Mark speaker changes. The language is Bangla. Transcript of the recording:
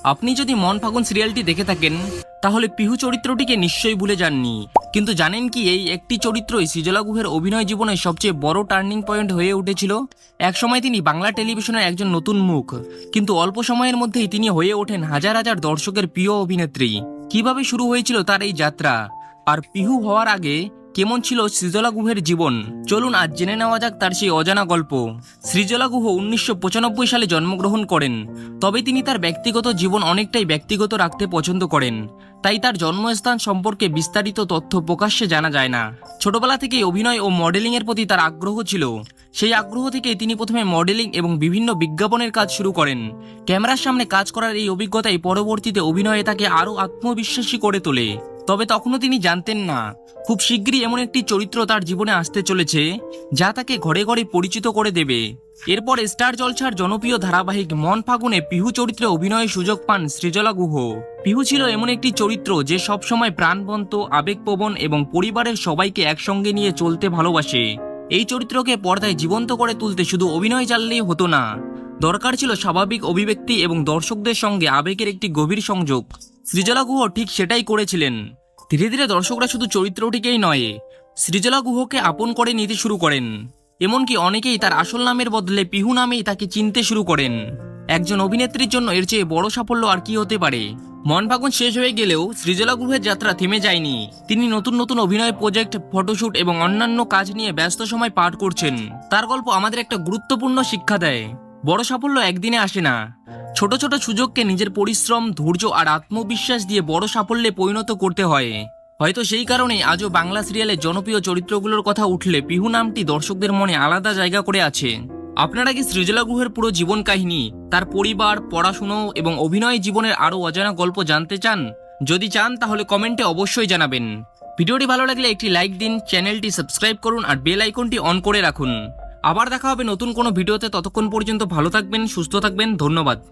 Speaker 1: আপনি যদি মন ফাগুন সিরিয়ালটি দেখে থাকেন তাহলে পিহু চরিত্রটিকে নিশ্চয়ই ভুলে যাননি, কিন্তু জানেন কি এই একটি চরিত্রই সৃজলা গুহের অভিনয় জীবনের সবচেয়ে বড় টার্নিং পয়েন্ট হয়ে উঠেছিল। একসময় তিনি বাংলা টেলিভিশনের একজন নতুন মুখ, কিন্তু অল্প সময়ের মধ্যেই তিনি হয়ে ওঠেন হাজার হাজার দর্শকের প্রিয় অভিনেত্রী। কিভাবে শুরু হয়েছিল তার এই যাত্রা, আর পিহু হওয়ার আগে কেমন ছিল সৃজলা গুহের জীবন, চলুন আজ জেনে নেওয়া যাক তার সেই অজানা গল্প। সৃজলা গুহ 1995 সালে জন্মগ্রহণ করেন, তবে তিনি তার ব্যক্তিগত জীবন অনেকটাই ব্যক্তিগত রাখতে পছন্দ করেন, তাই তার জন্মস্থান সম্পর্কে বিস্তারিত তথ্য প্রকাশ্যে জানা যায় না। ছোটবেলা থেকেই অভিনয় ও মডেলিং এর প্রতি তার আগ্রহ ছিল। সেই আগ্রহ থেকেই তিনি প্রথমে মডেলিং এবং বিভিন্ন বিজ্ঞাপনের কাজ শুরু করেন। ক্যামেরার সামনে কাজ করার এই অভিজ্ঞতাই পরবর্তীতে অভিনয়ে তাকে আরও আত্মবিশ্বাসী করে তোলে। তবে তখনও তিনি জানতেন না খুব শীঘ্রই এমন একটি চরিত্র তার জীবনে আসতে চলেছে যা তাকে ঘরে ঘরে পরিচিত করে দেবে। এরপর স্টার জলসার জনপ্রিয় ধারাবাহিক মন ফাগুনে পিহু চরিত্রে অভিনয়ের সুযোগ পান সৃজলা গুহ। পিহু ছিল এমন একটি চরিত্র যে সবসময় প্রাণবন্ত, আবেগপ্রবণ এবং পরিবারের সবাইকে একসঙ্গে নিয়ে চলতে ভালোবাসে। এই চরিত্রকে পর্দায় জীবন্ত করে তুলতে শুধু অভিনয় চাললেই হতো না, দরকার ছিল স্বাভাবিক অভিব্যক্তি এবং দর্শকদের সঙ্গে আবেগের একটি গভীর সংযোগ। সৃজলা গুহ ঠিক সেটাই করেছিলেন। ধীরে ধীরে দর্শকরা শুধু চরিত্রটিকেই নয়, সৃজলা গুহকে আপন করে নিতে শুরু করেন। এমনকি অনেকেই তার আসল নামের বদলে পিহু নামেই তাকে চিনতে শুরু করেন। একজন অভিনেত্রীর জন্য এর চেয়ে বড় সাফল্য আর কি হতে পারে। মন ফাগুন শেষ হয়ে গেলেও সৃজলা গুহের যাত্রা থেমে যায়নি। তিনি নতুন নতুন অভিনয় প্রজেক্ট, ফটোশুট এবং অন্যান্য কাজ নিয়ে ব্যস্ত সময় পার করছেন। তার গল্প আমাদের একটা গুরুত্বপূর্ণ শিক্ষা দেয়, বড় সাফল্য একদিনে আসে না। ছোট ছোট সুযোগকে নিজের পরিশ্রম, ধৈর্য আর আত্মবিশ্বাস দিয়ে বড় সাফল্যে পরিণত করতে হয়। হয়তো সেই কারণেই আজও বাংলা সিরিয়ালের জনপ্রিয় চরিত্রগুলোর কথা উঠলে পিহু নামটি দর্শকদের মনে আলাদা জায়গা করে আছে। আপনারা কি সৃজলা গুহের পুরো জীবন কাহিনী, তার পরিবার, পড়াশুনো এবং অভিনয় জীবনের আরও অজানা গল্প জানতে চান? যদি চান তাহলে কমেন্টে অবশ্যই জানাবেন। ভিডিওটি ভালো লাগলে একটি লাইক দিন, চ্যানেলটি সাবস্ক্রাইব করুন আর বেল আইকনটি অন করে রাখুন। আবার দেখা হবে নতুন কোনো ভিডিওতে। ততক্ষণ পর্যন্ত ভালো থাকবেন, সুস্থ থাকবেন। ধন্যবাদ।